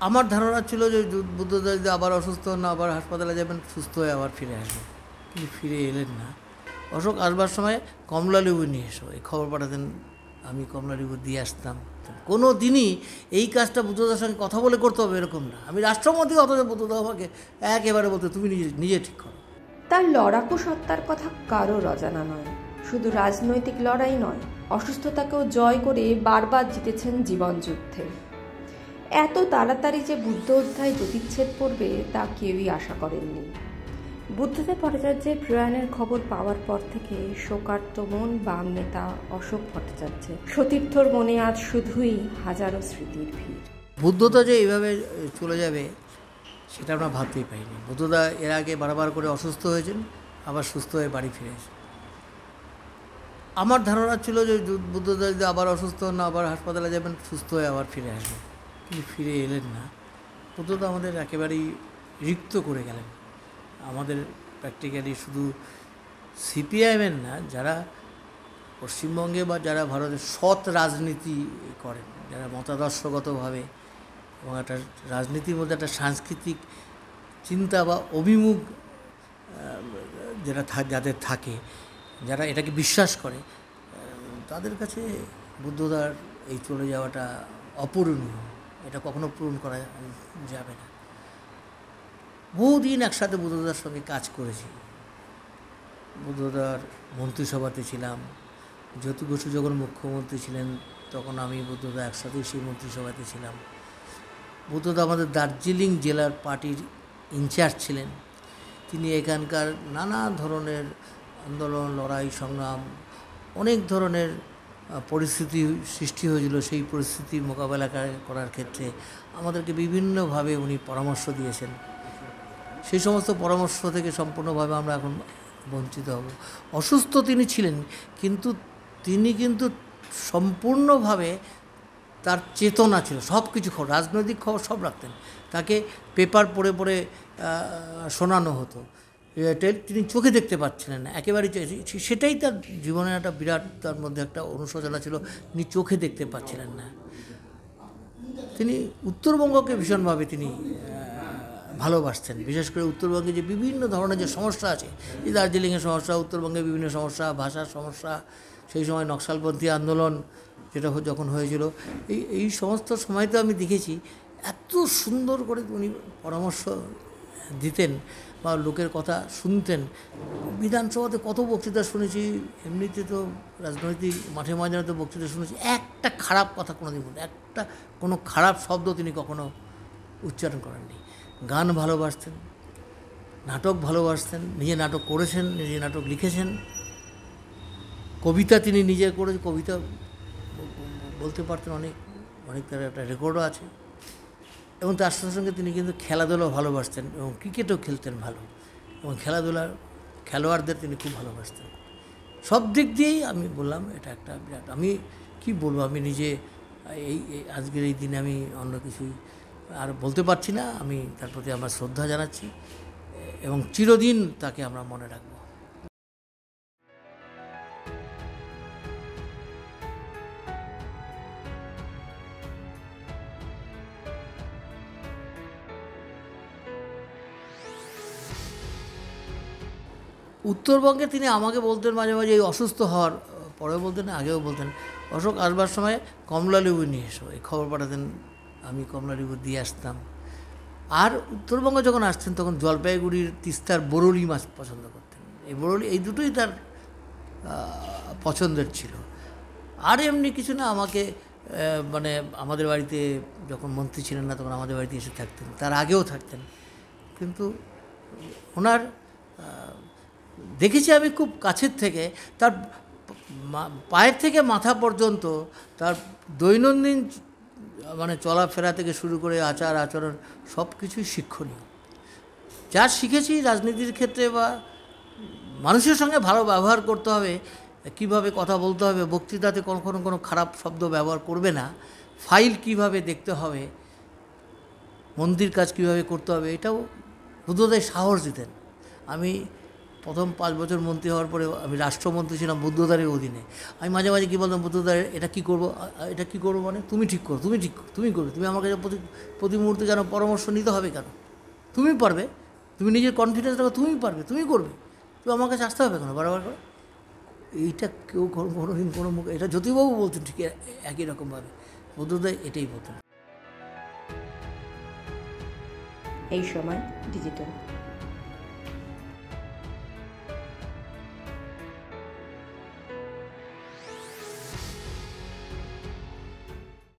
আমার ধারণা ছিল যে বুদ্ধদেব যদি আবার অসুস্থ হন, আবার হাসপাতালে যাবেন, সুস্থ হয়ে আবার ফিরে আসবেন, কিন্তু ফিরে এলেন না। অশোক আসবার সময় কমলালেবু নিয়ে এসো এই খবর পাঠাতেন, আমি কমলালেবু দিয়ে আসতাম। কোনো দিনই এই কাজটা বুদ্ধদার সঙ্গে কথা বলে করতে হবে এরকম না। আমি রাষ্ট্রমন্ত্রী, অথচ বুদ্ধদা আমাকে একেবারে বলতে তুমি নিজে ঠিক করো। তার লড়াকু সত্তার কথা কারোর অজানা নয়। শুধু রাজনৈতিক লড়াই নয়, অসুস্থতাকেও জয় করে বারবার জিতেছেন জীবন যুদ্ধে। এত তাড়াতাড়ি যে বুদ্ধ অধ্যায় প্রতিচ্ছেদ পড়বে তা কেউই আশা করেননি। বুদ্ধদেব ভট্টাচার্যের প্রয়াণের খবর পাওয়ার পর থেকে শোকার্ত মন বাম নেতা অশোক ভট্টাচার্যের সতীর্থর মনে আজ শুধুই হাজারো স্মৃতির ভিড়। বুদ্ধদা যে এইভাবে চলে যাবে সেটা আমরা ভাবতেই পারিনি। বুদ্ধদা এর আগে বারবার করে অসুস্থ হয়েছেন, আবার সুস্থ হয়ে বাড়ি ফিরে এসেছেন। আমার ধারণা ছিল যে বুদ্ধদা যদি আবার অসুস্থ হন, আবার হাসপাতালে যাবেন, সুস্থ হয়ে আবার ফিরে আসবেন, কিন্তু ফিরে এলেন না। বুদ্ধদা আমাদের একেবারেই রিক্ত করে গেলেন। আমাদের প্র্যাকটিক্যালি শুধু সিপিআইএমের না, যারা পশ্চিমবঙ্গে বা যারা ভারতের সৎ রাজনীতি করেন, যারা মতাদর্শগতভাবে এবং একটা রাজনীতির মধ্যে একটা সাংস্কৃতিক চিন্তা বা অভিমুখ যাদের থাকে, যারা এটাকে বিশ্বাস করে, তাদের কাছে বুদ্ধদার এই চলে যাওয়াটা অপূরণীয়। এটা কখনো পূরণ করা যাবে না। বহুদিন একসাথে বুদ্ধদার সঙ্গে কাজ করেছি। বুদ্ধদার মন্ত্রিসভাতে ছিলাম। জ্যোতি বসু যখন মুখ্যমন্ত্রী ছিলেন তখন আমি বুদ্ধদা একসাথেই সেই মন্ত্রিসভাতে ছিলাম। বুদ্ধদা আমাদের দার্জিলিং জেলার পার্টির ইনচার্জ ছিলেন। তিনি এখানকার নানা ধরনের আন্দোলন, লড়াই, সংগ্রাম, অনেক ধরনের পরিস্থিতি সৃষ্টি হয়েছিল। সেই পরিস্থিতি মোকাবেলা করার ক্ষেত্রে আমাদেরকে বিভিন্নভাবে উনি পরামর্শ দিয়েছেন। সেই সমস্ত পরামর্শ থেকে সম্পূর্ণভাবে আমরা এখন বঞ্চিত হব। অসুস্থ তিনি ছিলেন, কিন্তু তিনি সম্পূর্ণভাবে তার চেতনা ছিল, সব কিছু খবর, রাজনৈতিক খবর সব রাখতেন। তাকে পেপার পড়ে পড়ে শোনানো হতো। তিনি চোখে দেখতে পাচ্ছিলেন না, একেবারেই। সেটাই তার জীবনের একটা বিরাট, তার মধ্যে একটা অনুশোচনা ছিল, তিনি চোখে দেখতে পাচ্ছিলেন না। তিনি উত্তরবঙ্গকে ভীষণভাবে তিনি ভালোবাসতেন। বিশেষ করে উত্তরবঙ্গে যে বিভিন্ন ধরনের যে সমস্যা আছে, এই দার্জিলিংয়ের সমস্যা, উত্তরবঙ্গের বিভিন্ন সমস্যা, ভাষার সমস্যা, সেই সময় নকশালপন্থী আন্দোলন যেটা যখন হয়েছিল, এই সমস্ত সময়তে আমি দেখেছি এত সুন্দর করে উনি পরামর্শ দিতেন বা লোকের কথা শুনতেন। বিধানসভাতে কত বক্তৃতা শুনেছি, এমনিতে তো রাজনৈতিক মাঠে ময়দানে তো বক্তৃতা শুনেছি, একটা খারাপ কথা কোনোদিন বলেন, কোনো খারাপ শব্দ তিনি কখনো উচ্চারণ করেননি। গান ভালোবাসতেন, নাটক ভালোবাসতেন, নিজে নাটক করেছেন, নিজে নাটক লিখেছেন, কবিতা তিনি নিজে করে কবিতা বলতে পারতেন অনেক তার একটা রেকর্ডও আছে। এবং তার সঙ্গে সঙ্গে তিনি কিন্তু খেলাধুলাও ভালোবাসতেন এবং ক্রিকেটও খেলতেন ভালো, এবং খেলোয়াড়দের তিনি খুব ভালোবাসতেন। সব দিক দিয়েই আমি বললাম এটা একটা বিরাট, আমি কি বলবো, আমি নিজে আজকের এই দিনে আমি অন্য কিছুই আর বলতে পারছি না। আমি তার প্রতি আমার শ্রদ্ধা জানাচ্ছি এবং চিরদিন তাকে আমরা মনে রাখব। উত্তরবঙ্গে তিনি আমাকে বলতেন মাঝে মাঝে, এই অসুস্থ হওয়ার পরেও বলতেন, আগেও বলতেন, অশোক আসবার সময় কমলালেবু নিয়ে এসো এই খবর পাঠাতেন, আমি কমলালেবু দিয়ে আসতাম। আর উত্তরবঙ্গে যখন আসতেন তখন জলপাইগুড়ির তিস্তার বরলি মাছ পছন্দ করতেন। এই দুটোই তার পছন্দের ছিল। আর এমনি কিছু না, আমাকে মানে আমাদের বাড়িতে যখন মন্ত্রী ছিলেন না তখন আমাদের বাড়িতে এসে থাকতেন, তার আগেও থাকতেন। কিন্তু ওনার দেখেছি আমি খুব কাছের থেকে, তার পায়ের থেকে মাথা পর্যন্ত তার দৈনন্দিন মানে চলাফেরা থেকে শুরু করে আচার আচরণ সব কিছুই শিক্ষণীয়। যা শিখেছি রাজনীতির ক্ষেত্রে বা মানুষের সঙ্গে ভালো ব্যবহার করতে হবে, কিভাবে কথা বলতে হবে, বক্তৃতাতে কোনো খারাপ শব্দ ব্যবহার করবে না, ফাইল কিভাবে দেখতে হবে, মন্দির কাজ কিভাবে করতে হবে, এটাও বুদ্ধদেব সাহস দিতেন। আমি প্রথম 5 বছর মন্ত্রী হওয়ার পরে আমি রাষ্ট্রমন্ত্রী ছিলাম বুদ্ধদারের অধীনে। আমি মাঝে মাঝে কী বলতাম, বুদ্ধদার এটা কী করবো, এটা কী করবো, মানে তুমি ঠিক করো, তুমি ঠিক করো, তুমি করবে, তুমি আমার কাছে প্রতি মুহূর্তে কেন পরামর্শ নিতে হবে কেন? তুমি পারবে, তুমি নিজের কনফিডেন্স রাখো, তুমি পারবে, তুমি করবে, তুমি আমার কাছে আসতে হবে কেন বারবার করে? এইটা কেউ কোনোদিন কোনো মুখ, এটা জ্যোতিবাবু বলতেন ঠিক একই রকমভাবে, বুদ্ধদেব এটাই বলতেন। এই সময় ডিজিটাল।